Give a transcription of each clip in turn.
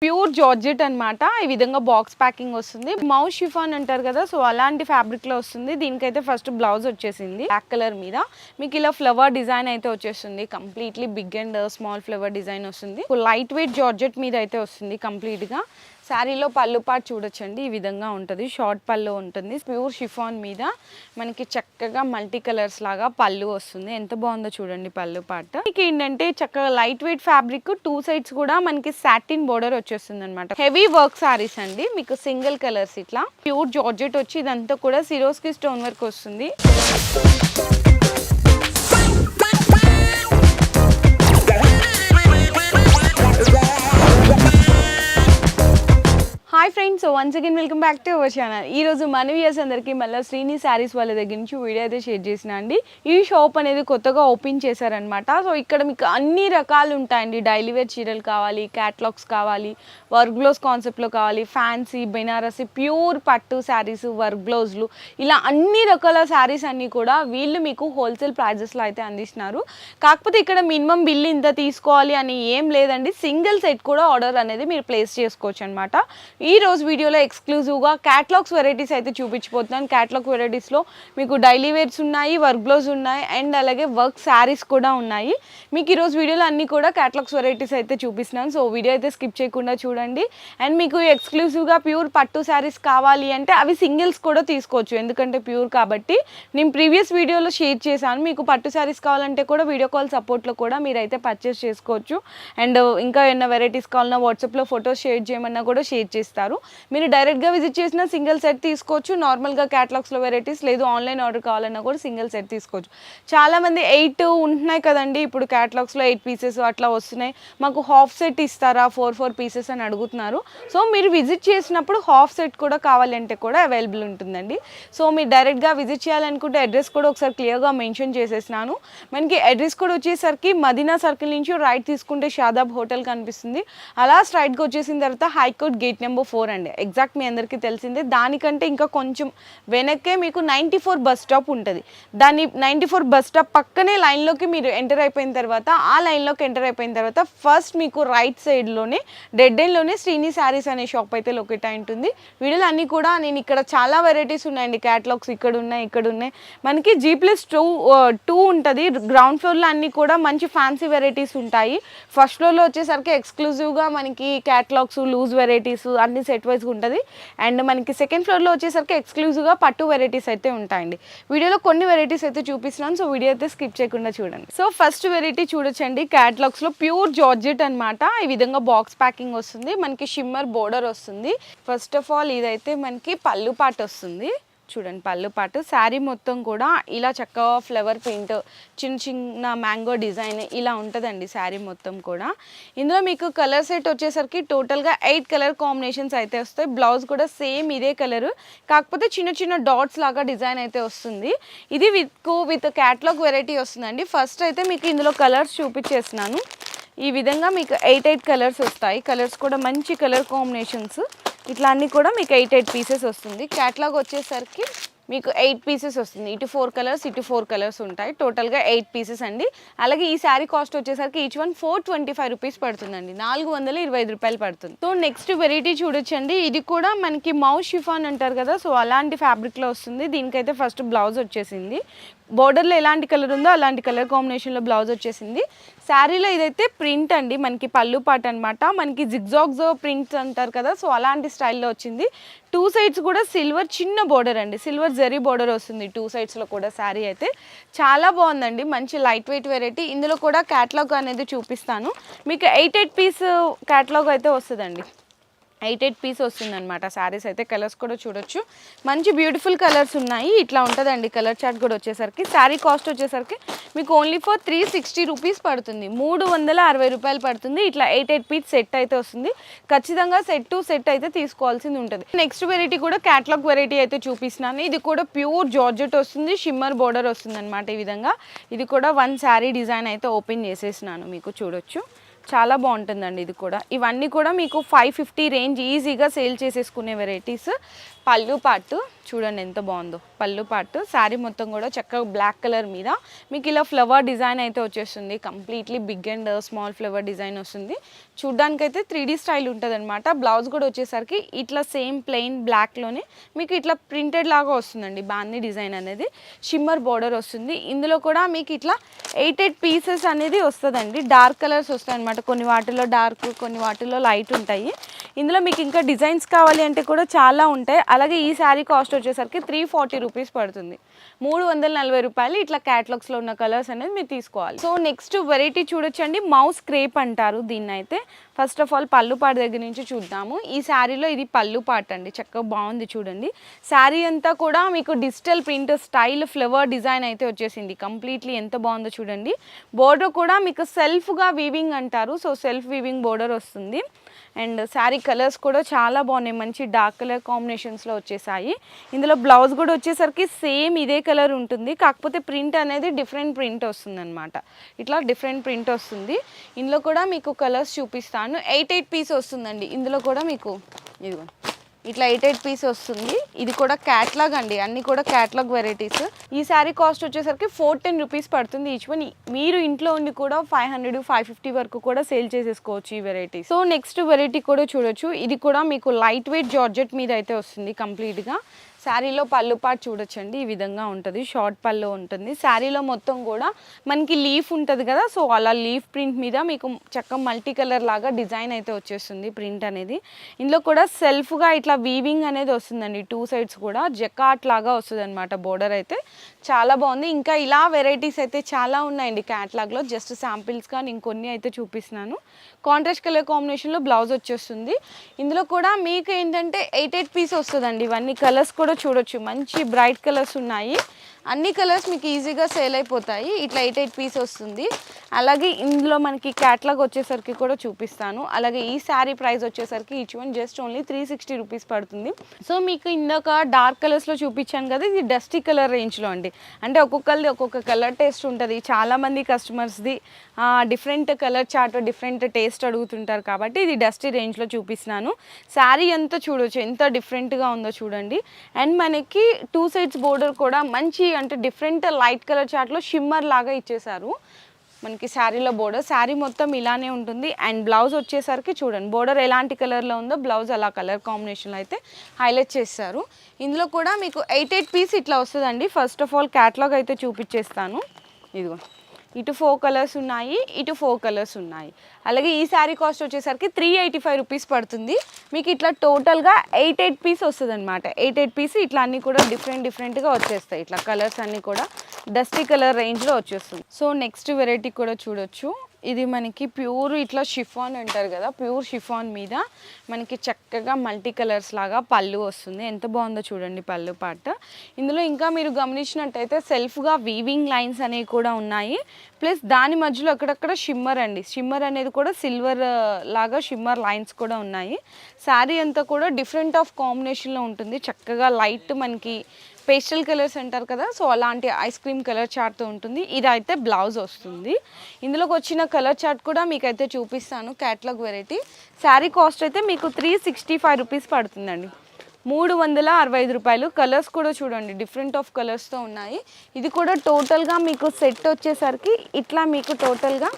Pure georgette అన్నమాట. ఈ విధంగా బాక్స్ ప్యాకింగ్ వస్తుంది. మౌస్ షిఫాన్ అంటారు కదా, సో అలాంటి ఫ్యాబ్రిక్ లో వస్తుంది. దీనికైతే ఫస్ట్ బ్లౌజ్ వచ్చేసింది బ్లాక్ కలర్ మీద. మీకు ఇలా ఫ్లవర్ డిజైన్ అయితే వచ్చేస్తుంది. Completely big and small flower design వస్తుంది. లైట్ వెయిట్ జార్జెట్ మీద అయితే వస్తుంది కంప్లీట్ గా. శారీలో పళ్ళు పాటు చూడొచ్చండి, ఈ విధంగా ఉంటుంది. షార్ట్ పళ్ళు ఉంటుంది. ప్యూర్ షిఫాన్ మీద మనకి చక్కగా మల్టీ కలర్స్ లాగా పళ్ళు వస్తుంది. ఎంత బాగుందో చూడండి పళ్ళు పాటు. మీకు ఏంటంటే చక్కగా లైట్ వెయిట్ ఫ్యాబ్రిక్, 2 సైడ్స్ కూడా మనకి సాటిన్ బోర్డర్ వచ్చేస్తుంది అనమాట. హెవీ వర్క్ సారీస్ అండి. మీకు సింగిల్ కలర్స్ ఇట్లా ప్యూర్ జార్జెట్ వచ్చి ఇదంతా కూడా సిరోస్కి స్టోన్ వర్క్ వస్తుంది. Hi friends, so once again welcome back to our channel. ఈరోజు మన వ్యూయర్స్ అందరికీ మళ్ళీ శ్రీని శారీస్ వాళ్ళ దగ్గర నుంచి వీడియో అయితే షేర్ చేసిన అండి. ఈ షాప్ అనేది కొత్తగా ఓపెన్ చేశారనమాట. సో ఇక్కడ మీకు అన్ని రకాలు ఉంటాయండి. డైలీ వేర్ చీరలు కావాలి, క్యాటలాగ్స్ కావాలి, వర్క్ బ్లౌజ్ కాన్సెప్ట్లో కావాలి, ఫ్యాన్సీ, బెనారసి, ప్యూర్ పట్టు శారీస్, వర్క్ బ్లౌజ్లు, ఇలా అన్ని రకాల శారీస్ అన్నీ కూడా వీళ్ళు మీకు హోల్సేల్ ప్రైజెస్లో అయితే అందిస్తున్నారు. కాకపోతే ఇక్కడ మినిమం బిల్ ఇంత తీసుకోవాలి అని ఏం లేదండి. సింగిల్ సెట్ కూడా ఆర్డర్ అనేది మీరు ప్లేస్ చేసుకోవచ్చు అనమాట. ఈ రోజు వీడియోలో ఎక్స్క్లూజివ్గా క్యాటలాగ్స్ వెరైటీస్ అయితే చూపించిపోతున్నాను. క్యాటలాగ్ వెరైటీస్లో మీకు డైలీ వేర్స్ ఉన్నాయి, వర్క్ బ్లౌజ్ ఉన్నాయి, అండ్ అలాగే వర్క్ శారీస్ కూడా ఉన్నాయి. మీకు ఈరోజు వీడియోలో అన్నీ కూడా క్యాటలాగ్స్ వెరైటీస్ అయితే చూపిస్తున్నాను. సో వీడియో అయితే స్కిప్ చేయకుండా చూడండి. అండ్ మీకు ఎక్స్క్లూజివ్గా ప్యూర్ పట్టు శారీస్ కావాలి అంటే అవి సింగిల్స్ కూడా తీసుకోవచ్చు, ఎందుకంటే ప్యూర్ కాబట్టి. నేను ప్రీవియస్ వీడియోలో షేర్ చేశాను. మీకు పట్టు శారీస్ కావాలంటే కూడా వీడియో కాల్ సపోర్ట్లో కూడా మీరైతే పర్చేస్ చేసుకోవచ్చు. అండ్ ఇంకా ఏమైనా వెరైటీస్ కావాలన్నా వాట్సాప్లో ఫొటోస్ షేర్ చేయమన్నా కూడా షేర్ చేస్తారు. మీరు డైరెక్ట్గా విజిట్ చేసిన సింగిల్ సెట్ తీసుకోవచ్చు. నార్మల్గా క్యాటలాగ్స్లో వెరైటీస్ లేదు ఆన్లైన్ ఆర్డర్ కావాలన్నా కూడా సింగిల్ సెట్ తీసుకోవచ్చు. చాలామంది 8 ఉంటున్నాయి కదండి ఇప్పుడు క్యాటలాగ్స్లో, 8 పీసెస్ అట్లా వస్తున్నాయి, మాకు హాఫ్ సెట్ ఇస్తారా 4 పీసెస్ అని అడుగుతున్నారు. సో మీరు విజిట్ చేసినప్పుడు హాఫ్ సెట్ కూడా కావాలంటే కూడా అవైలబుల్ ఉంటుందండి. సో మీరు డైరెక్ట్గా విజిట్ చేయాలనుకుంటే అడ్రస్ కూడా ఒకసారి క్లియర్గా మెన్షన్ చేసేసినాను. మనకి అడ్రస్ కూడా వచ్చేసరికి మదీనా సర్కిల్ నుంచి రైట్ తీసుకుంటే షాదాబ్ హోటల్ కనిపిస్తుంది. అలా స్ట్రైట్గా వచ్చేసిన తర్వాత హైకోర్ట్ గేట్ నెంబర్ 4 అండి. ఎగ్జాక్ట్ మీ అందరికీ తెలిసిందే. దానికంటే ఇంకా కొంచెం వెనక్కే మీకు 94 బస్ స్టాప్ ఉంటుంది. దాన్ని 94 బస్ స్టాప్ పక్కనే లైన్లోకి మీరు ఎంటర్ అయిపోయిన తర్వాత, ఆ లైన్లోకి ఎంటర్ అయిపోయిన తర్వాత ఫస్ట్ మీకు రైట్ సైడ్లోనే డెడ్ ఎండ్లోనే శ్రీని శారీస్ అనే షాప్ అయితే లొకేట్ అయి ఉంటుంది. వీడియోలు అన్నీ కూడా నేను ఇక్కడ చాలా వెరైటీస్ ఉన్నాయండి. క్యాటలాగ్స్ ఇక్కడ ఉన్నాయి. మనకి G+2 ఉంటుంది. గ్రౌండ్ ఫ్లోర్లో అన్నీ కూడా మంచి ఫ్యాన్సీ వెరైటీస్ ఉంటాయి. ఫస్ట్ ఫ్లోర్లో వచ్చేసరికి ఎక్స్క్లూజివ్గా మనకి క్యాటలాగ్స్, లూజ్ వెరైటీస్ అన్ని సెట్ వైజ్గా ఉంటుంది. అండ్ మనకి సెకండ్ ఫ్లోర్లో వచ్చేసరికి ఎక్స్క్లూజివ్గా పట్టు వెరైటీస్ అయితే ఉంటాయండి. వీడియోలో కొన్ని వెరైటీస్ అయితే చూపిస్తున్నాను. సో వీడియో అయితే స్కిప్ చేయకుండా చూడండి. సో ఫస్ట్ వెరైటీ చూడొచ్చండి. క్యాటలాగ్స్లో ప్యూర్ జార్జెట్ అనమాట. ఈ విధంగా బాక్స్ ప్యాకింగ్ వస్తుంది. మనకి షిమ్మర్ బోర్డర్ వస్తుంది. ఫస్ట్ ఆఫ్ ఆల్ ఇదైతే మనకి పళ్ళు పాటు వస్తుంది. చూడండి పళ్ళు పాటు. శారీ మొత్తం కూడా ఇలా చక్కగా ఫ్లవర్ ప్రింట్, చిన్న మ్యాంగో డిజైన్ ఇలా ఉంటుందండి శారీ మొత్తం కూడా. ఇందులో మీకు కలర్ సెట్ వచ్చేసరికి టోటల్గా 8 కలర్ కాంబినేషన్స్ అయితే వస్తాయి. బ్లౌజ్ కూడా సేమ్ ఇదే కలర్, కాకపోతే చిన్న డాట్స్ లాగా డిజైన్ అయితే వస్తుంది. ఇది విత్ క్యాటలాగ్ వెరైటీ వస్తుందండి. ఫస్ట్ అయితే మీకు ఇందులో కలర్స్ చూపించేస్తున్నాను. ఈ విధంగా మీకు 8 కలర్స్ వస్తాయి. కలర్స్ కూడా మంచి కలర్ కాంబినేషన్స్. ఇట్లా అన్నీ కూడా మీకు 8 పీసెస్ వస్తుంది. క్యాటలాగ్ వచ్చేసరికి మీకు 8 పీసెస్ వస్తుంది. ఇటు 4 కలర్స్, ఇటు 4 కలర్స్ ఉంటాయి. టోటల్గా 8 పీసెస్ అండి. అలాగే ఈ శారీ కాస్ట్ వచ్చేసరికి ఈచ్ వన్ 425 రూపీస్ పడుతుందండి. 425 రూపాయలు పడుతుంది. సో నెక్స్ట్ వెరైటీ చూడొచ్చండి. ఇది కూడా మనకి మౌస్ షిఫాన్ అంటారు కదా, సో అలాంటి ఫ్యాబ్రిక్లో వస్తుంది. దీనికైతే ఫస్ట్ బ్లౌజ్ వచ్చేసింది. బోర్డర్లో ఎలాంటి కలర్ ఉందో అలాంటి కలర్ కాంబినేషన్లో బ్లౌజ్ వచ్చేసింది. శారీలో ఇదైతే ప్రింట్ అండి, మనకి పళ్ళు పాటు అనమాట. మనకి జిగ్జాగ్స్ ప్రింట్స్ అంటారు కదా, సో అలాంటి స్టైల్లో వచ్చింది. 2 సైడ్స్ కూడా సిల్వర్ చిన్న బోర్డర్ అండి, సిల్వర్ జరీ బోర్డర్ వస్తుంది 2 సైడ్స్లో కూడా. శారీ అయితే చాలా బాగుందండి, మంచి లైట్ వెయిట్ వెరైటీ. ఇందులో కూడా క్యాటలాగ్ అనేది చూపిస్తాను. మీకు 8 పీస్ క్యాటలాగ్ అయితే వస్తుందండి. 8 పీస్ వస్తుంది అనమాట. శారీస్ అయితే కలర్స్ కూడా చూడొచ్చు, మంచి బ్యూటిఫుల్ కలర్స్ ఉన్నాయి. ఇట్లా ఉంటుందండి కలర్ చార్ట్ కూడా వచ్చేసరికి. శారీ కాస్ట్ వచ్చేసరికి మీకు ఓన్లీ ఫర్ 360 రూపీస్ పడుతుంది. 360 రూపాయలు పడుతుంది. ఇట్లా 8 పీస్ సెట్ అయితే వస్తుంది. ఖచ్చితంగా సెట్ టు సెట్ అయితే తీసుకోవాల్సింది ఉంటుంది. నెక్స్ట్ వెరైటీ కూడా క్యాటలాగ్ వెరైటీ అయితే చూపిస్తున్నాను. ఇది కూడా ప్యూర్ జార్జెట్ వస్తుంది, షిమ్మర్ బోర్డర్ వస్తుంది అనమాట. ఈ విధంగా ఇది కూడా 1 శారీ డిజైన్ అయితే ఓపెన్ చేసేసినాను, మీకు చూడొచ్చు. చాలా బాగుంటుందండి ఇది కూడా. ఇవన్నీ కూడా మీకు 550 రేంజ్ ఈజీగా సేల్ చేసేసుకునే వెరైటీస్. పళ్ళు పాటు చూడండి ఎంత బాగుందో పళ్ళు పాటు. శారీ మొత్తం కూడా చక్కగా బ్లాక్ కలర్ మీద మీకు ఇలా ఫ్లవర్ డిజైన్ అయితే వచ్చేస్తుంది. Completely big and small flower design వస్తుంది. చూడ్డానికైతే 3D స్టైల్ ఉంటుంది అనమాట. బ్లౌజ్ కూడా వచ్చేసరికి ఇట్లా సేమ్ ప్లెయిన్ బ్లాక్లోనే మీకు ఇట్లా ప్రింటెడ్ లాగా వస్తుందండి. బాగుంది డిజైన్ అనేది. షిమ్మర్ బార్డర్ వస్తుంది. ఇందులో కూడా మీకు ఇట్లా 8 పీసెస్ అనేది వస్తుందండి. డార్క్ కలర్స్ వస్తాయి అనమాట. కొన్ని వాటిలో డార్క్, కొన్ని వాటిలో లైట్ ఉంటాయి. ఇందులో మీకు ఇంకా డిజైన్స్ కావాలి అంటే కూడా చాలా ఉంటాయి. అలాగే ఈ శారీ కాస్ట్ వచ్చేసరికి 340 రూపీస్ పడుతుంది. 340 రూపాయలు. ఇట్లా క్యాటలాగ్స్లో ఉన్న కలర్స్ అనేది మీరు తీసుకోవాలి. సో నెక్స్ట్ వెరైటీ చూడొచ్చండి. మౌస్ క్రేప్ అంటారు దీన్ని అయితే. ఫస్ట్ ఆఫ్ ఆల్ పళ్ళు పాటు దగ్గర నుంచి చూద్దాము. ఈ శారీలో ఇది పళ్ళు పాటు అండి. చక్కగా బాగుంది చూడండి. శారీ అంతా కూడా మీకు digital print style flower design అయితే వచ్చేసింది. కంప్లీట్లీ ఎంత బాగుందో చూడండి. బోర్డర్ కూడా మీకు సెల్ఫ్గా వీవింగ్ అంటారు. సో సెల్ఫ్ వీవింగ్ బోర్డర్ వస్తుంది. అండ్ శారీ కలర్స్ కూడా చాలా బాగున్నాయి. మంచి డార్క్ కలర్ కాంబినేషన్స్లో వచ్చేసాయి. ఇందులో బ్లౌజ్ కూడా వచ్చేసరికి సేమ్ ఇదే కలర్ ఉంటుంది. కాకపోతే ప్రింట్ అనేది డిఫరెంట్ ప్రింట్ వస్తుంది అనమాట. ఇట్లా డిఫరెంట్ ప్రింట్ వస్తుంది. ఇందులో కూడా మీకు కలర్స్ చూపిస్తాను. 8 పీస్ వస్తుందండి. ఇందులో కూడా మీకు ఇదిగో ఇట్లా 8 పీస్ వస్తుంది. ఇది కూడా క్యాట్లాగ్ అండి. అన్నీ కూడా క్యాట్లాగ్ వెరైటీస్. ఈ శారీ కాస్ట్ వచ్చేసరికి 410 రూపీస్ పడుతుంది ఈచ్ వన్. మీరు ఇంట్లో ఉండి కూడా 500, 550 వరకు కూడా సేల్ చేసేసుకోవచ్చు ఈ వెరైటీ. సో నెక్స్ట్ వెరైటీ కూడా చూడొచ్చు. ఇది కూడా మీకు లైట్ వెయిట్ జార్జెట్ మీద అయితే వస్తుంది కంప్లీట్గా. శారీలో పళ్ళు పాటు చూడొచ్చండి. ఈ విధంగా ఉంటుంది. షార్ట్ పళ్ళు ఉంటుంది. శారీలో మొత్తం కూడా మనకి లీఫ్ ఉంటుంది కదా. సో అలా లీఫ్ ప్రింట్ మీద మీకు చక్కగా మల్టీ కలర్ లాగా డిజైన్ అయితే వచ్చేస్తుంది ప్రింట్ అనేది. ఇందులో కూడా సెల్ఫ్గా ఇట్లా వీవింగ్ అనేది వస్తుందండి. 2 సైడ్స్ కూడా జకాట్ లాగా వస్తుంది అనమాట. బోర్డర్ అయితే చాలా బాగుంది. ఇంకా ఇలా వెరైటీస్ అయితే చాలా ఉన్నాయండి క్యాట్లాగ్లో. జస్ట్ శాంపిల్స్గా నేను కొన్ని అయితే చూపిస్తున్నాను. కాంట్రాస్ట్ కలర్ కాంబినేషన్లో బ్లౌజ్ వచ్చేస్తుంది. ఇందులో కూడా మీకు ఏంటంటే 8 పీస్ వస్తుందండి. ఇవన్నీ కలర్స్ కూడా చూడొచ్చు. మంచి బ్రైట్ కలర్స్ ఉన్నాయి. అన్ని కలర్స్ మీకు ఈజీగా సేల్ అయిపోతాయి. ఇట్లా 8 పీస్ వస్తుంది. అలాగే ఇందులో మనకి క్యాట్లాగ్ వచ్చేసరికి కూడా చూపిస్తాను. అలాగే ఈ శారీ ప్రైస్ వచ్చేసరికి each one just only 360 rupees పడుతుంది. సో మీకు ఇందాక డార్క్ కలర్స్లో చూపించాను కదా, ఇది డస్టీ కలర్ రేంజ్లో అండి. అంటే ఒక్కొక్కరిది ఒక్కొక్క కలర్ టేస్ట్ ఉంటుంది. చాలామంది కస్టమర్స్ది different colour chart, different taste అడుగుతుంటారు కాబట్టి ఇది డస్టీ రేంజ్లో చూపిస్తున్నాను. శారీ అంతా చూడొచ్చు ఎంత డిఫరెంట్గా ఉందో చూడండి. అండ్ మనకి 2 సైడ్స్ బోర్డర్ కూడా మంచి అంటే డిఫరెంట్ లైట్ కలర్ చార్ట్లో షిమ్మర్ లాగా ఇచ్చేసారు మనకి శారీలో. బోర్డర్ శారీ మొత్తం ఇలానే ఉంటుంది. అండ్ బ్లౌజ్ వచ్చేసరికి చూడండి బోర్డర్ ఎలాంటి కలర్లో ఉందో బ్లౌజ్ అలా కలర్ కాంబినేషన్లో అయితే హైలైట్ చేస్తారు. ఇందులో కూడా మీకు 8 పీస్ ఇట్లా వస్తుందండి. ఫస్ట్ ఆఫ్ ఆల్ క్యాటలాగ్ అయితే చూపించేస్తాను. ఇదిగో ఇటు 4 కలర్స్ ఉన్నాయి, ఇటు 4 కలర్స్ ఉన్నాయి. అలాగే ఈ శారీ కాస్ట్ వచ్చేసరికి 385 రూపీస్ పడుతుంది. మీకు ఇట్లా టోటల్గా 8 పీస్ వస్తుంది అనమాట. 8 పీస్ ఇట్లా అన్నీ కూడా డిఫరెంట్గా వచ్చేస్తాయి. ఇట్లా కలర్స్ అన్నీ కూడా డస్టీ కలర్ రేంజ్లో వచ్చేస్తుంది. సో నెక్స్ట్ వెరైటీ కూడా చూడొచ్చు. ఇది మనకి ప్యూర్ ఇట్లా షిఫాన్ అంటారు కదా, ప్యూర్ షిఫాన్ మీద మనకి చక్కగా మల్టీ కలర్స్ లాగా పళ్ళు వస్తుంది. ఎంత బాగుందో చూడండి పళ్ళు పాట. ఇందులో ఇంకా మీరు గమనించినట్టయితే సెల్ఫ్గా వీవింగ్ లైన్స్ అనేవి కూడా ఉన్నాయి. ప్లస్ దాని మధ్యలో అక్కడక్కడ షిమ్మర్ అండి. షిమ్మర్ అనేది కూడా సిల్వర్ లాగా షిమ్మర్ లైన్స్ కూడా ఉన్నాయి. శారీ అంతా కూడా డిఫరెంట్ ఆఫ్ కాంబినేషన్లో ఉంటుంది. చక్కగా లైట్ మనకి పేస్టల్ కలర్స్ అంటారు కదా, సో అలాంటి ఐస్ క్రీమ్ కలర్ చార్ట్తో ఉంటుంది. ఇదైతే బ్లౌజ్ వస్తుంది. ఇందులోకి వచ్చిన కలర్ చార్ట్ కూడా మీకైతే చూపిస్తాను. Catalogue variety. శారీ కాస్ట్ అయితే మీకు 365 రూపీస్ పడుతుందండి. 365 రూపాయలు. కలర్స్ కూడా చూడండి డిఫరెంట్ ఆఫ్ కలర్స్తో ఉన్నాయి. ఇది కూడా టోటల్గా మీకు సెట్ వచ్చేసరికి ఇట్లా మీకు టోటల్గా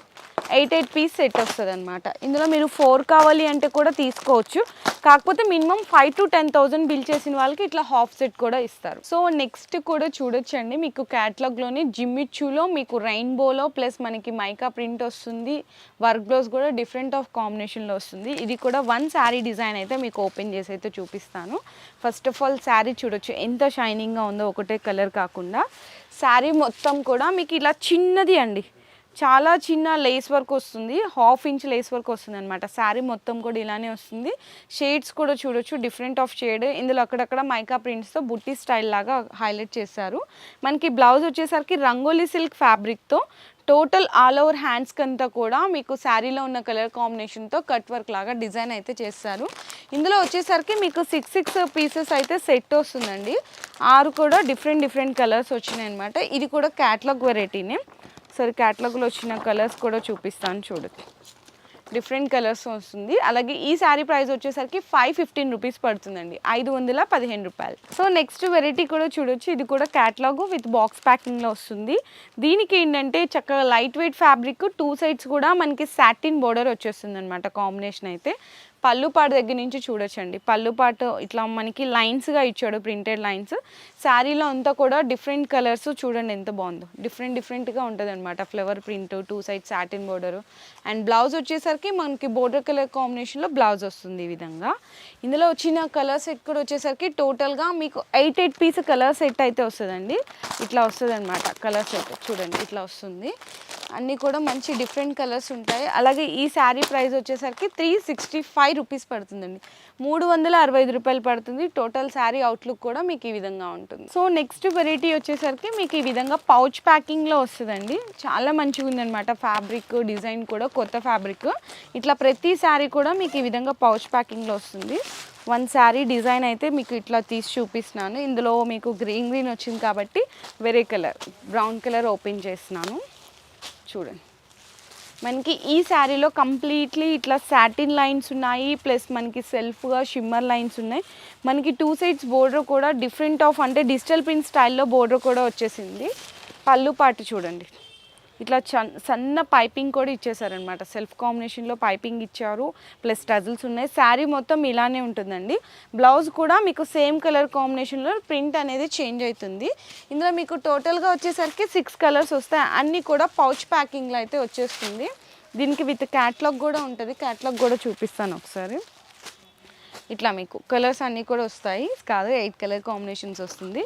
8 పీస్ సెట్ వస్తుంది అనమాట. ఇందులో మీరు 4 కావాలి అంటే కూడా తీసుకోవచ్చు. కాకపోతే మినిమం 5 to 10,000 బిల్ చేసిన వాళ్ళకి ఇట్లా హాఫ్ సెట్ కూడా ఇస్తారు. సో నెక్స్ట్ కూడా చూడొచ్చండి. మీకు క్యాటలాగ్లోని జిమ్మిచ్చులో మీకు రెయిన్బోలో ప్లస్ మనకి మైకా ప్రింట్ వస్తుంది. వర్క్ బ్లౌజ్ కూడా డిఫరెంట్ ఆఫ్ కాంబినేషన్లో వస్తుంది. ఇది కూడా 1 శారీ డిజైన్ అయితే మీకు ఓపెన్ చేసి అయితే చూపిస్తాను. ఫస్ట్ ఆఫ్ ఆల్ శారీ చూడొచ్చు ఎంత షైనింగ్గా ఉందో, ఒకటే కలర్ కాకుండా. శారీ మొత్తం కూడా మీకు ఇలా చిన్నది అండి, చాలా చిన్న లేస్ వర్క్ వస్తుంది. 1/2 ఇంచ్ లేస్ వర్క్ వస్తుంది అనమాట. శారీ మొత్తం కూడా ఇలానే వస్తుంది. షేడ్స్ కూడా చూడొచ్చు డిఫరెంట్ ఆఫ్ షేడ్. ఇందులో అక్కడక్కడ మైకా ప్రింట్స్తో బుట్టి స్టైల్ లాగా హైలైట్ చేశారు. మనకి బ్లౌజ్ వచ్చేసరికి రంగోలీ సిల్క్ ఫ్యాబ్రిక్తో టోటల్ ఆల్ ఓవర్ హ్యాండ్స్కి అంతా కూడా మీకు శారీలో ఉన్న కలర్ కాంబినేషన్తో కట్ వర్క్ లాగా డిజైన్ అయితే చేస్తారు. ఇందులో వచ్చేసరికి మీకు 6 పీసెస్ అయితే సెట్ వస్తుందండి. 6 కూడా డిఫరెంట్ కలర్స్ వచ్చినాయి అనమాట. ఇది కూడా క్యాటలాగ్ వెరైటీనే. సరే క్యాటలాగ్లో వచ్చిన కలర్స్ కూడా చూపిస్తాను చూడొచ్చు. డిఫరెంట్ కలర్స్ వస్తుంది. అలాగే ఈ శారీ ప్రైస్ వచ్చేసరికి 515 రూపీస్ పడుతుందండి, 515 రూపాయలు. సో నెక్స్ట్ వెరైటీ కూడా చూడొచ్చు. ఇది కూడా క్యాటలాగ్ విత్ బాక్స్ ప్యాకింగ్లో వస్తుంది. దీనికి ఏంటంటే చక్కగా లైట్ వెయిట్ ఫ్యాబ్రిక్, 2 సైడ్స్ కూడా మనకి సాటిన్ బోర్డర్ వచ్చేస్తుంది అనమాట. కాంబినేషన్ అయితే పళ్ళు పాటు దగ్గర నుంచి చూడొచ్చండి. పళ్ళు పాటు ఇట్లా మనకి లైన్స్గా ఇచ్చాడు, ప్రింటెడ్ లైన్స్. శారీలో అంతా కూడా డిఫరెంట్ కలర్స్ చూడండి ఎంత బాగుందో, డిఫరెంట్గా ఉంటుంది అనమాట. Flower print, 2 sides satin border. And blouse వచ్చేసరికి మనకి బోర్డర్ కలర్ కాంబినేషన్లో బ్లౌజ్ వస్తుంది ఈ విధంగా. ఇందులో వచ్చిన కలర్ సెట్ కూడా వచ్చేసరికి టోటల్గా మీకు 8 పీస్ కలర్ సెట్ అయితే వస్తుందండి. ఇట్లా వస్తుంది అనమాట కలర్ సెట్. చూడండి ఇట్లా వస్తుంది. అన్నీ కూడా మంచి డిఫరెంట్ కలర్స్ ఉంటాయి. అలాగే ఈ శారీ ప్రైస్ వచ్చేసరికి 365 రూపీస్ పడుతుందండి, 365 రూపాయలు పడుతుంది. టోటల్ శారీ అవుట్లుక్ కూడా మీకు ఈ విధంగా ఉంటుంది. సో నెక్స్ట్ వెరైటీ వచ్చేసరికి మీకు ఈ విధంగా పౌచ్ ప్యాకింగ్లో వస్తుందండి. చాలా మంచిగా ఉందన్నమాట. ఫ్యాబ్రిక్ డిజైన్ కూడా కొత్త ఫ్యాబ్రిక్. ఇట్లా ప్రతి శారీ కూడా మీకు ఈ విధంగా పౌచ్ ప్యాకింగ్లో వస్తుంది. 1 శారీ డిజైన్ అయితే మీకు ఇట్లా తీసి చూపిస్తున్నాను. ఇందులో మీకు గ్రీన్ వచ్చింది కాబట్టి వేరే కలర్ బ్రౌన్ కలర్ ఓపెన్ చేస్తున్నాను. చూడండి మనకి ఈ శారీలో కంప్లీట్లీ ఇట్లా సాటిన్ లైన్స్ ఉన్నాయి, ప్లస్ మనకి సెల్ఫ్గా షిమ్మర్ లైన్స్ ఉన్నాయి. మనకి 2 సైడ్స్ బోర్డర్ కూడా డిఫరెంట్ ఆఫ్ అంటే డిజిటల్ ప్రింట్ స్టైల్లో బోర్డర్ కూడా వచ్చేసింది. పళ్ళు పాటు చూడండి ఇట్లా సన్న పైపింగ్ కూడా ఇచ్చేసారనమాట. సెల్ఫ్ కాంబినేషన్లో పైపింగ్ ఇచ్చారు, ప్లస్ టజిల్స్ ఉన్నాయి. శారీ మొత్తం ఇలానే ఉంటుందండి. బ్లౌజ్ కూడా మీకు సేమ్ కలర్ కాంబినేషన్లో ప్రింట్ అనేది చేంజ్ అవుతుంది. ఇందులో మీకు టోటల్గా వచ్చేసరికి 6 కలర్స్ వస్తాయి. అన్నీ కూడా పౌచ్ ప్యాకింగ్లో అయితే వచ్చేస్తుంది. దీనికి విత్ క్యాట్లాగ్ కూడా ఉంటుంది. క్యాట్లాగ్ కూడా చూపిస్తాను ఒకసారి. ఇట్లా మీకు కలర్స్ అన్నీ కూడా వస్తాయి. కాదు 8 కలర్ కాంబినేషన్స్ వస్తుంది.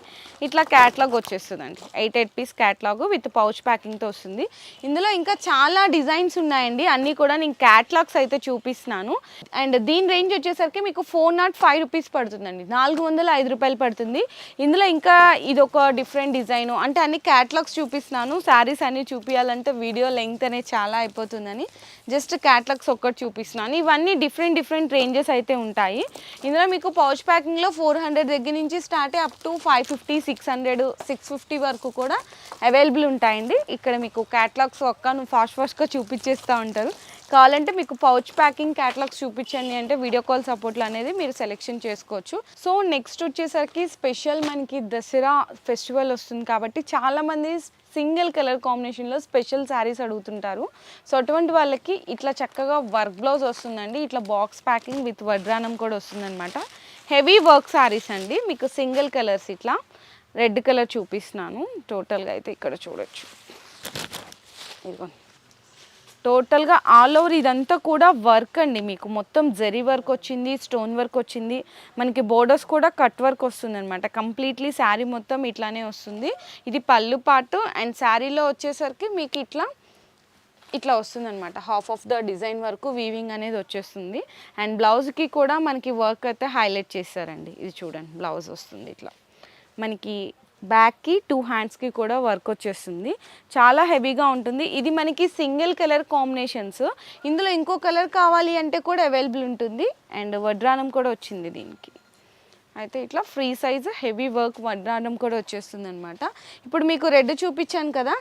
ఇట్లా క్యాట్లాగ్ వచ్చేస్తుందండి. 8 పీస్ క్యాట్లాగ్ విత్ పౌచ్ ప్యాకింగ్తో వస్తుంది. ఇందులో ఇంకా చాలా డిజైన్స్ ఉన్నాయండి. అన్నీ కూడా నేను క్యాట్లాగ్స్ అయితే చూపిస్తున్నాను. అండ్ దీని రేంజ్ వచ్చేసరికి మీకు 405 రూపీస్ పడుతుందండి, 405 రూపాయలు పడుతుంది. ఇందులో ఇంకా ఇది ఒక డిఫరెంట్ డిజైన్. అంటే అన్ని క్యాట్లాగ్స్ చూపిస్తున్నాను. శారీస్ అన్నీ చూపించాలంటే వీడియో లెంగ్త్ అనేది చాలా అయిపోతుందని జస్ట్ క్యాట్లాగ్స్ ఒక్కటి చూపిస్తున్నాను. ఇవన్నీ డిఫరెంట్ రేంజెస్ అయితే ఉంటాయి. ఇందులో మీకు పౌచ్ ప్యాకింగ్లో 400 దగ్గర నుంచి స్టార్ట్ అప్ టు 550, 600, 650 వరకు కూడా అవైలబుల్ ఉంటాయండి. ఇక్కడ మీకు క్యాటలాగ్స్ ఒక్క ఫాస్ట్గా చూపించేస్తూ ఉంటారు. కావాలంటే మీకు పౌచ్ ప్యాకింగ్ క్యాటలాగ్స్ చూపించండి అంటే వీడియో కాల్ సపోర్ట్లు అనేది మీరు సెలెక్షన్ చేసుకోవచ్చు. సో నెక్స్ట్ వచ్చేసరికి స్పెషల్ మనకి దసరా ఫెస్టివల్ వస్తుంది కాబట్టి చాలామంది సింగిల్ కలర్ కాంబినేషన్లో స్పెషల్ శారీస్ అడుగుతుంటారు. సో అటువంటి వాళ్ళకి ఇట్లా చక్కగా వర్క్ బ్లౌజ్ వస్తుందండి. ఇట్లా బాక్స్ ప్యాకింగ్ విత్ వడ్రానం కూడా వస్తుందన్నమాట. హెవీ వర్క్ శారీస్ అండి. మీకు సింగిల్ కలర్స్ ఇట్లా రెడ్ కలర్ చూపిస్తున్నాను. టోటల్గా అయితే ఇక్కడ చూడొచ్చు. ఇదిగోండి టోటల్గా ఆల్ ఓవర్ ఇదంతా కూడా వర్క్ అండి. మీకు మొత్తం జరీ వర్క్ వచ్చింది, స్టోన్ వర్క్ వచ్చింది, మనకి బోర్డర్స్ కూడా కట్ వర్క్ వస్తుంది అనమాట. కంప్లీట్లీ శారీ మొత్తం ఇట్లానే వస్తుంది. ఇది పళ్ళు పాటు. అండ్ శారీలో వచ్చేసరికి మీకు ఇట్లా వస్తుంది అనమాట. హాఫ్ ఆఫ్ ద డిజైన్ వరకు వీవింగ్ అనేది వచ్చేస్తుంది. అండ్ బ్లౌజ్కి కూడా మనకి వర్క్ అయితే హైలైట్ చేశారండి. ఇది చూడండి బ్లౌజ్ వస్తుంది ఇట్లా మనకి బ్యాక్కి 2 హ్యాండ్స్కి కూడా వర్క్ వచ్చేస్తుంది. చాలా హెవీగా ఉంటుంది. ఇది మనకి సింగిల్ కలర్ కాంబినేషన్స్. ఇందులో ఇంకో కలర్ కావాలి అంటే కూడా అవైలబుల్ ఉంటుంది. అండ్ వడ్రానం కూడా వచ్చింది దీనికి. అయితే ఇట్లా ఫ్రీ సైజ్ హెవీ వర్క్ వడ్రానం కూడా వచ్చేస్తుంది అనమాట. ఇప్పుడు మీకు రెడ్ చూపించాను కదా,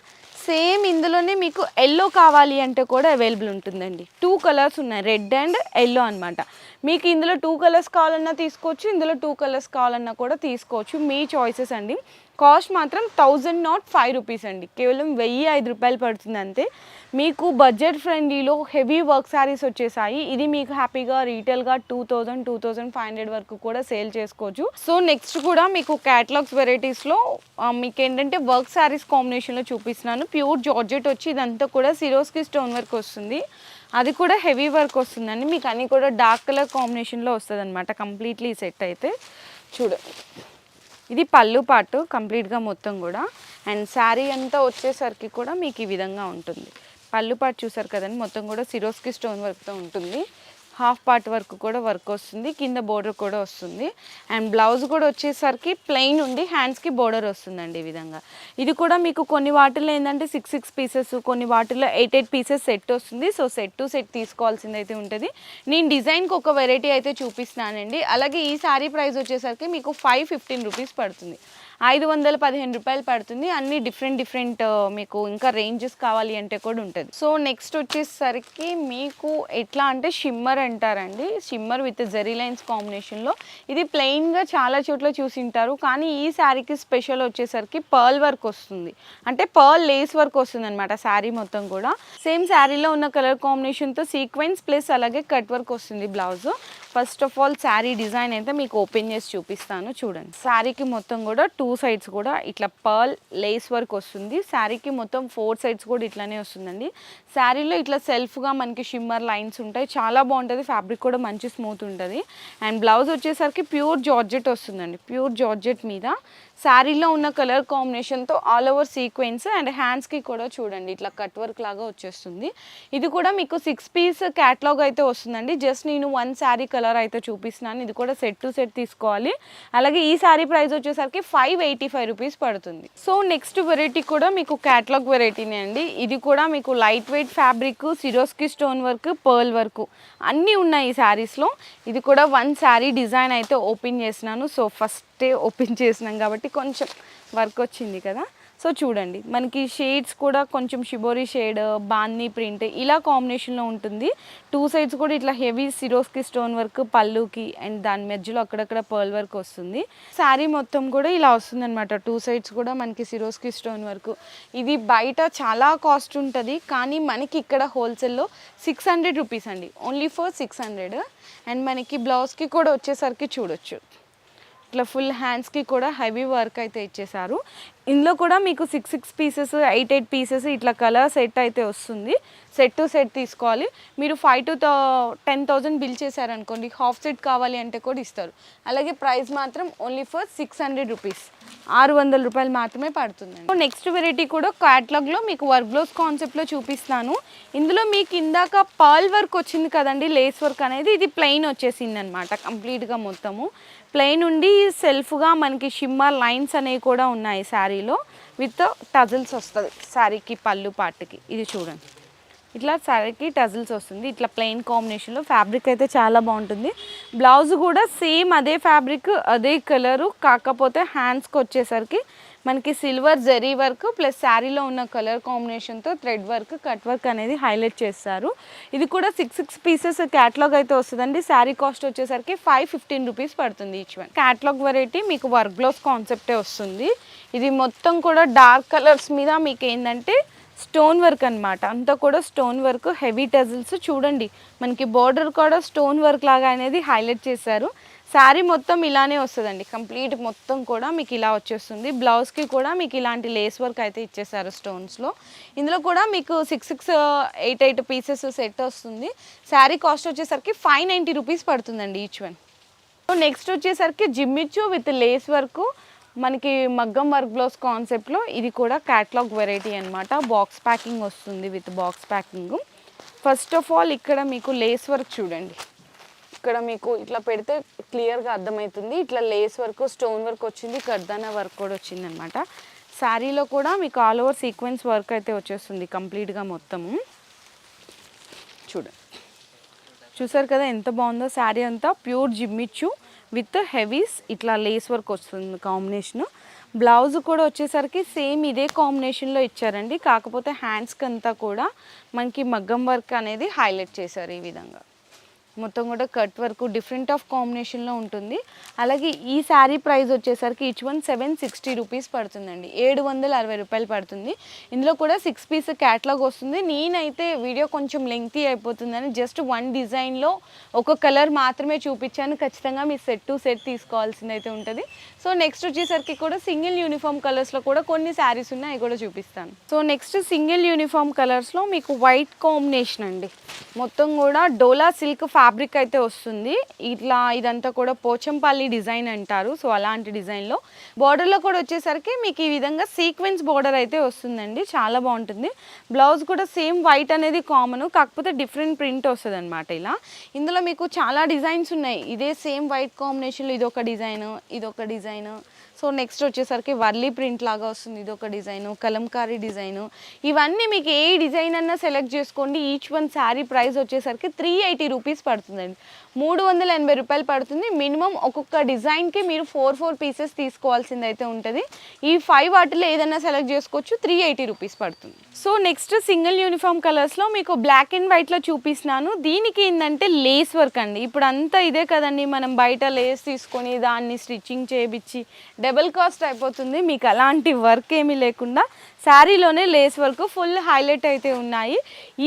సేమ్ ఇందులోనే మీకు ఎల్లో కావాలి అంటే కూడా అవైలబుల్ ఉంటుందండి. 2 కలర్స్ ఉన్నాయి, రెడ్ అండ్ ఎల్లో అనమాట. మీకు ఇందులో 2 కలర్స్ కావాలన్నా తీసుకోవచ్చు, ఇందులో 2 కలర్స్ కావాలన్నా కూడా తీసుకోవచ్చు. మీ చాయిసెస్ అండి. కాస్ట్ మాత్రం 1005 రూపీస్ అండి, కేవలం 1005 రూపాయలు పడుతుంది అంతే. మీకు బడ్జెట్ ఫ్రెండ్లీలో హెవీ వర్క్ శారీస్ వచ్చేసాయి. ఇది మీకు హ్యాపీగా రీటైల్గా 2000, 2500 వరకు కూడా సేల్ చేసుకోవచ్చు. సో నెక్స్ట్ కూడా మీకు క్యాటలాగ్స్ వెరైటీస్లో మీకు ఏంటంటే వర్క్ శారీస్ కాంబినేషన్లో చూపిస్తున్నాను. ప్యూర్ జార్జెట్ వచ్చి ఇదంతా కూడా సిరోస్కి స్టోన్ వర్క్ వస్తుంది. అది కూడా హెవీ వర్క్ వస్తుందండి. మీకు అన్నీ కూడా డార్క్ కలర్ కాంబినేషన్లో వస్తుంది అనమాట. కంప్లీట్లీ సెట్ అయితే చూడండి. ఇది పళ్ళు పాటు కంప్లీట్గా మొత్తం కూడా. అండ్ శారీ అంతా వచ్చేసరికి కూడా మీకు ఈ విధంగా ఉంటుంది. పళ్ళు పాటు చూసారు కదండి, మొత్తం కూడా సిరోస్కి స్టోన్ వర్క్తో ఉంటుంది. హాఫ్ పార్ట్ వరకు కూడా వర్క్ వస్తుంది, కింద బోర్డర్ కూడా వస్తుంది. అండ్ బ్లౌజ్ కూడా వచ్చేసరికి ప్లెయిన్ ఉండి హ్యాండ్స్కి బోర్డర్ వస్తుందండి ఈ విధంగా. ఇది కూడా మీకు కొన్ని వాటిల్లో ఏంటంటే 6 పీసెస్, కొన్ని వాటిల్లో 8 పీసెస్ సెట్ వస్తుంది. సో సెట్ టు సెట్ తీసుకోవాల్సింది అయితే ఉంటుంది. నేను డిజైన్కి ఒక వెరైటీ అయితే చూపిస్తున్నానండి. అలాగే ఈ శారీ ప్రైస్ వచ్చేసరికి మీకు 515 రూపీస్ పడుతుంది, 515 రూపాయలు పడుతుంది. అన్ని డిఫరెంట్ మీకు ఇంకా రేంజెస్ కావాలి అంటే కూడా ఉంటుంది. సో నెక్స్ట్ వచ్చేసరికి మీకు ఎట్లా అంటే షిమ్మర్ అంటారండి. షిమ్మర్ విత్ జెరీ లైన్స్ కాంబినేషన్లో ఇది ప్లెయిన్గా చాలా చోట్ల చూసింటారు, కానీ ఈ శారీకి స్పెషల్ వచ్చేసరికి పర్ల్ వర్క్ వస్తుంది, అంటే పర్ల్ లేస్ వర్క్ వస్తుంది అనమాట శారీ మొత్తం కూడా. సేమ్ శారీలో ఉన్న కలర్ కాంబినేషన్తో సీక్వెన్స్ ప్లస్ అలాగే కట్ వర్క్ వస్తుంది blouse. First of all sari design అయితే మీకు ఓపెన్ చేసి చూపిస్తాను చూడండి. శారీకి మొత్తం కూడా 2 సైడ్స్ కూడా ఇట్లా పర్ల్ లేస్ వర్క్ వస్తుంది. శారీకి మొత్తం 4 సైడ్స్ కూడా ఇట్లానే వస్తుందండి. శారీలో ఇట్లా సెల్ఫ్గా మనకి షిమ్మర్ లైన్స్ ఉంటాయి, చాలా బాగుంటుంది. ఫ్యాబ్రిక్ కూడా మంచి స్మూత్ ఉంటుంది. అండ్ బ్లౌజ్ వచ్చేసరికి ప్యూర్ జార్జెట్ వస్తుందండి. ప్యూర్ జార్జెట్ మీద శారీలో ఉన్న కలర్ కాంబినేషన్తో ఆల్ ఓవర్ సీక్వెన్స్ అండ్ హ్యాండ్స్కి కూడా చూడండి ఇట్లా కట్ వర్క్ లాగా వచ్చేస్తుంది. ఇది కూడా మీకు 6 పీస్ క్యాటలాగ్ అయితే వస్తుందండి. జస్ట్ నేను 1 శారీ కలర్ అయితే చూపిస్తున్నాను. ఇది కూడా సెట్ టు సెట్ తీసుకోవాలి. అలాగే ఈ శారీ ప్రైస్ వచ్చేసరికి 585 రూపీస్ పడుతుంది. సో నెక్స్ట్ వెరైటీ కూడా మీకు క్యాటలాగ్ వెరైటీనే అండి. ఇది కూడా మీకు light weight fabric, Swarovski stone work, pearl work అన్నీ ఉన్నాయి ఈ శారీస్లో. ఇది కూడా 1 శారీ డిజైన్ అయితే ఓపెన్ చేసినాను. సో ఫస్టే ఓపెన్ చేసినాం కాబట్టి కొంచెం వర్క్ వచ్చింది కదా. సో చూడండి మనకి షేడ్స్ కూడా కొంచెం షిబోరి షేడ్, బాందీ ప్రింట్ ఇలా కాంబినేషన్లో ఉంటుంది. 2 సైడ్స్ కూడా ఇట్లా హెవీ సిరోస్కి స్టోన్ వర్క్ పళ్ళుకి అండ్ దాని మధ్యలో అక్కడక్కడ పర్ల్ వర్క్ వస్తుంది. శారీ మొత్తం కూడా ఇలా వస్తుంది అనమాట. 2 సైడ్స్ కూడా మనకి సిరోస్కి స్టోన్ వర్క్. ఇది బయట చాలా కాస్ట్ ఉంటుంది, కానీ మనకి ఇక్కడ హోల్సేల్లో 600 రూపీస్ అండి, ఓన్లీ ఫర్ 600. అండ్ మనకి బ్లౌజ్కి కూడా వచ్చేసరికి చూడొచ్చు ఇట్లా ఫుల్ హ్యాండ్స్కి కూడా హెవీ వర్క్ అయితే ఇచ్చేసారు. ఇందులో కూడా మీకు 6 పీసెస్, 8 పీసెస్ ఇట్లా కలర్ సెట్ అయితే వస్తుంది. సెట్ టు సెట్ తీసుకోవాలి. మీరు 5 to 10,000 బిల్ చేశారనుకోండి, హాఫ్ సెట్ కావాలి అంటే కూడా ఇస్తారు. అలాగే ప్రైస్ మాత్రం ఓన్లీ ఫర్ 600 రూపీస్, 600 రూపాయలు మాత్రమే పడుతుంది. నెక్స్ట్ వెరైటీ కూడా క్యాటలాగ్లో మీకు వర్క్ బ్లౌజ్ కాన్సెప్ట్లో చూపిస్తాను. ఇందులో మీకు ఇందాక పర్ల్ వర్క్ వచ్చింది కదండి, లేస్ వర్క్ అనేది, ఇది ప్లెయిన్ వచ్చేసింది అనమాట. కంప్లీట్గా మొత్తము ప్లెయిన్ ఉండి సెల్ఫ్గా మనకి షిమ్మర్ లైన్స్ అనేవి కూడా ఉన్నాయి శారీలో. విత్ టజిల్స్ వస్తుంది శారీకి పళ్ళు పార్ట్కి. ఇది చూడండి ఇట్లా శారీకి టజిల్స్ వస్తుంది. ఇట్లా ప్లెయిన్ కాంబినేషన్లో ఫ్యాబ్రిక్ అయితే చాలా బాగుంటుంది. బ్లౌజ్ కూడా సేమ్ అదే ఫ్యాబ్రిక్ అదే కలరు, కాకపోతే హ్యాండ్స్కి వచ్చేసరికి మనకి సిల్వర్ జరీ వర్క్ ప్లస్ శారీలో ఉన్న కలర్ కాంబినేషన్తో థ్రెడ్ వర్క్, కట్ వర్క్ అనేది హైలైట్ చేస్తారు. ఇది కూడా 6 పీసెస్ క్యాటలాగ్ అయితే వస్తుందండి. శారీ కాస్ట్ వచ్చేసరికి 515 రూపీస్ పడుతుంది ఈచ్ వన్. క్యాటలాగ్ వెరైటీ మీకు వర్క్ బ్లౌజ్ కాన్సెప్టే వస్తుంది. ఇది మొత్తం కూడా డార్క్ కలర్స్ మీద మీకు ఏంటంటే స్టోన్ వర్క్ అనమాట. అంతా కూడా స్టోన్ వర్క్, హెవీ టజిల్స్ చూడండి. మనకి బోర్డర్ కూడా స్టోన్ వర్క్ లాగా అనేది హైలైట్ చేశారు. శారీ మొత్తం ఇలానే వస్తుందండి, కంప్లీట్ మొత్తం కూడా మీకు ఇలా వచ్చేస్తుంది. బ్లౌజ్కి కూడా మీకు ఇలాంటి లేస్ వర్క్ అయితే ఇచ్చేసారు స్టోన్స్లో. ఇందులో కూడా మీకు 6, 8 పీసెస్ సెట్ వస్తుంది. శారీ కాస్ట్ వచ్చేసరికి 590 రూపీస్ పడుతుందండి ఈచ్ వన్. నెక్స్ట్ వచ్చేసరికి జిమ్మిచ్చు విత్ లేస్ వర్క్, మనకి మగ్గం వర్క్ బ్లౌజ్ కాన్సెప్ట్లో. ఇది కూడా క్యాటలాగ్ వెరైటీ అనమాట. బాక్స్ ప్యాకింగ్ వస్తుంది with box packing. First of all ఇక్కడ మీకు లేస్ వర్క్ చూడండి. ఇక్కడ మీకు ఇట్లా పెడితే క్లియర్గా అర్థమవుతుంది. ఇట్లా లేస్ వర్క్, స్టోన్ వర్క్ వచ్చింది, కర్దానా వర్క్ కూడా వచ్చింది అనమాట. శారీలో కూడా మీకు ఆల్ ఓవర్ సీక్వెన్స్ వర్క్ అయితే వచ్చేస్తుంది కంప్లీట్గా మొత్తము. చూడండి చూసారు కదా ఎంత బాగుందో. శారీ అంతా ప్యూర్ జిమ్మిచ్చు విత్ హెవీస్ ఇట్లా లేస్ వర్క్ వస్తుంది కాంబినేషను. బ్లౌజ్ కూడా వచ్చేసరికి సేమ్ ఇదే కాంబినేషన్లో ఇచ్చారండి, కాకపోతే హ్యాండ్స్కి అంతా కూడా మనకి మగ్గం వర్క్ అనేది హైలైట్ చేశారు. ఈ విధంగా మొత్తం కూడా కట్ వర్క్ డిఫరెంట్ ఆఫ్ కాంబినేషన్లో ఉంటుంది. అలాగే ఈ శారీ ప్రైస్ వచ్చేసరికి ఈచ్ వన్ 760 రూపీస్ పడుతుందండి, 760 రూపాయలు పడుతుంది. ఇందులో కూడా 6 పీస్ క్యాటలాగ్ వస్తుంది. నేనైతే వీడియో కొంచెం లెంగ్తీ అయిపోతుందని జస్ట్ 1 డిజైన్లో ఒక కలర్ మాత్రమే చూపించాను. ఖచ్చితంగా మీ సెట్ టు సెట్ తీసుకోవాల్సింది అయితే ఉంటుంది. సో నెక్స్ట్ వచ్చేసరికి కూడా సింగిల్ యూనిఫామ్ కలర్స్లో కూడా కొన్ని శారీస్ ఉన్నాయి, అవి కూడా చూపిస్తాను. సో నెక్స్ట్ సింగిల్ యూనిఫామ్ కలర్స్లో మీకు వైట్ కాంబినేషన్ అండి. మొత్తం కూడా డోలా సిల్క్ ఫ్యాబ్రిక్ అయితే వస్తుంది. ఇట్లా ఇదంతా కూడా పోచంపల్లి డిజైన్ అంటారు. సో అలాంటి డిజైన్లో బార్డర్లో కూడా వచ్చేసరికి మీకు ఈ విధంగా సీక్వెన్స్ బార్డర్ అయితే వస్తుందండి, చాలా బాగుంటుంది. బ్లౌజ్ కూడా సేమ్ వైట్ అనేది కామన్, కాకపోతే డిఫరెంట్ ప్రింట్ వస్తుంది అనమాట. ఇలా ఇందులో మీకు చాలా డిజైన్స్ ఉన్నాయి. ఇదే సేమ్ వైట్ కాంబినేషన్లో ఇదొక డిజైన్, ఇదొక డిజైన్. సో నెక్స్ట్ వచ్చేసరికి వర్లీ ప్రింట్ లాగా వస్తుంది, ఇది ఒక డిజైను, కలంకారీ డిజైను. ఇవన్నీ మీకు ఏ డిజైన్ అన్నా సెలెక్ట్ చేసుకోండి. ఈచ్ వన్ శారీ ప్రైస్ వచ్చేసరికి 380 రూపీస్ పడుతుందండి, 380 రూపాయలు పడుతుంది. మినిమం ఒక్కొక్క డిజైన్కి మీరు 4 పీసెస్ తీసుకోవాల్సింది అయితే ఉంటుంది. ఈ 5 వాటిలో ఏదైనా సెలెక్ట్ చేసుకోవచ్చు, 380 రూపీస్ పడుతుంది. సో నెక్స్ట్ సింగిల్ యూనిఫామ్ కలర్స్లో మీకు బ్లాక్ అండ్ వైట్లో చూపిస్తున్నాను. దీనికి ఏంటంటే లేస్ వర్క్ అండి. ఇప్పుడు అంతా ఇదే కదండి, మనం బయట లేస్ తీసుకొని దాన్ని స్టిచ్చింగ్ చేయించి డబుల్ కాస్ట్ అయిపోతుంది. మీకు అలాంటి వర్క్ ఏమీ లేకుండా శారీలోనే లేస్ వర్క్ ఫుల్ హైలైట్ అయితే ఉన్నాయి.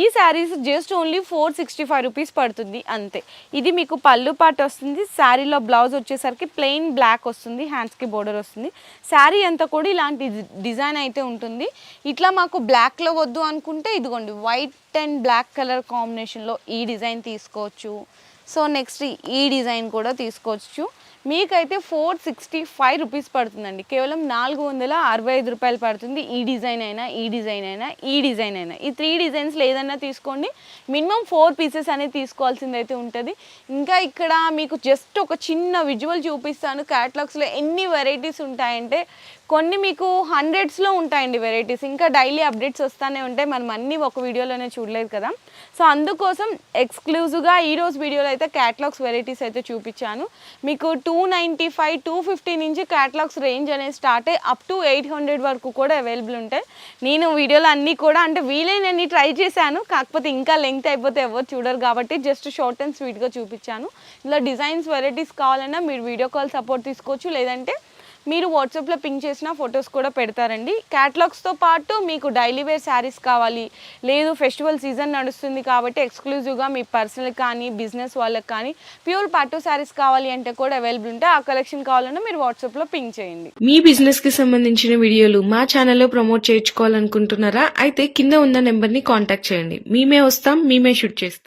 ఈ శారీస్ జస్ట్ ఓన్లీ 465 రూపీస్ పడుతుంది అంతే. ఇది మీకు పళ్ళు పాటు వస్తుంది. శారీలో బ్లౌజ్ వచ్చేసరికి ప్లెయిన్ బ్లాక్ వస్తుంది, హ్యాండ్స్కి బోర్డర్ వస్తుంది. శారీ అంతా కూడా ఇలాంటి డిజైన్ అయితే ఉంటుంది. ఇట్లా మాకు బ్లాక్లో వద్దు అనుకుంటే ఇదిగోండి వైట్ అండ్ బ్లాక్ కలర్ కాంబినేషన్లో ఈ డిజైన్ తీసుకోవచ్చు. సో నెక్స్ట్ ఈ డిజైన్ కూడా తీసుకోవచ్చు. మీకైతే 465 రూపీస్ పడుతుందండి, కేవలం 465 రూపాయలు పడుతుంది. ఈ డిజైన్ అయినా, ఈ డిజైన్ అయినా, ఈ డిజైన్ అయినా, ఈ 3 డిజైన్స్లో ఏదైనా తీసుకోండి. మినిమం 4 పీసెస్ అనేది తీసుకోవాల్సింది అయితే ఉంటుంది. ఇంకా ఇక్కడ మీకు జస్ట్ ఒక చిన్న విజువల్ చూపిస్తాను. క్యాటలాగ్స్లో ఎన్ని వెరైటీస్ ఉంటాయంటే కొన్ని మీకు హండ్రెడ్స్లో ఉంటాయండి వెరైటీస్. ఇంకా డైలీ అప్డేట్స్ వస్తూనే ఉంటాయి, మనం అన్నీ ఒక వీడియోలోనే చూడలేదు కదా. సో అందుకోసం ఎక్స్క్లూజివ్గా ఈరోజు వీడియోలో అయితే క్యాటలాగ్స్ వెరైటీస్ అయితే చూపించాను. మీకు 295, 250 నుంచి క్యాటలాగ్స్ రేంజ్ అనేది స్టార్ట్ అయ్యి అప్ టు 800 వరకు కూడా అవైలబుల్ ఉంటాయి. నేను వీడియోలో అన్నీ కూడా అంటే వీలైనన్ని ట్రై చేశాను, కాకపోతే ఇంకా లెంగ్త్ అయిపోతే ఎవరు చూడరు కాబట్టి జస్ట్ షార్ట్ అండ్ స్వీట్గా చూపించాను. ఇలా డిజైన్స్ వెరైటీస్ కావాలన్నా మీరు వీడియో కాల్ సపోర్ట్ తీసుకోవచ్చు, లేదంటే మీరు వాట్సాప్లో పింక్ చేసిన ఫొటోస్ కూడా పెడతారండి. క్యాటలాగ్స్తో పాటు మీకు డైలీ వేర్ శారీస్ కావాలి, లేదు ఫెస్టివల్ సీజన్ నడుస్తుంది కాబట్టి ఎక్స్క్లూజివ్గా మీ పర్సనల్ కానీ బిజినెస్ వాళ్ళకి కానీ ప్యూర్ పట్టు శారీస్ కావాలి అంటే కూడా అవైలబుల్ ఉంటాయి. ఆ కలెక్షన్ కావాలన్నా మీరు వాట్సాప్లో పింక్ చేయండి. మీ బిజినెస్ కి సంబంధించిన వీడియోలు మా ఛానల్లో ప్రమోట్ చేయించుకోవాలనుకుంటున్నారా? అయితే కింద ఉన్న నెంబర్ ని కాంటాక్ట్ చేయండి. మేమే వస్తాం, మేమే షూట్ చేస్తాం.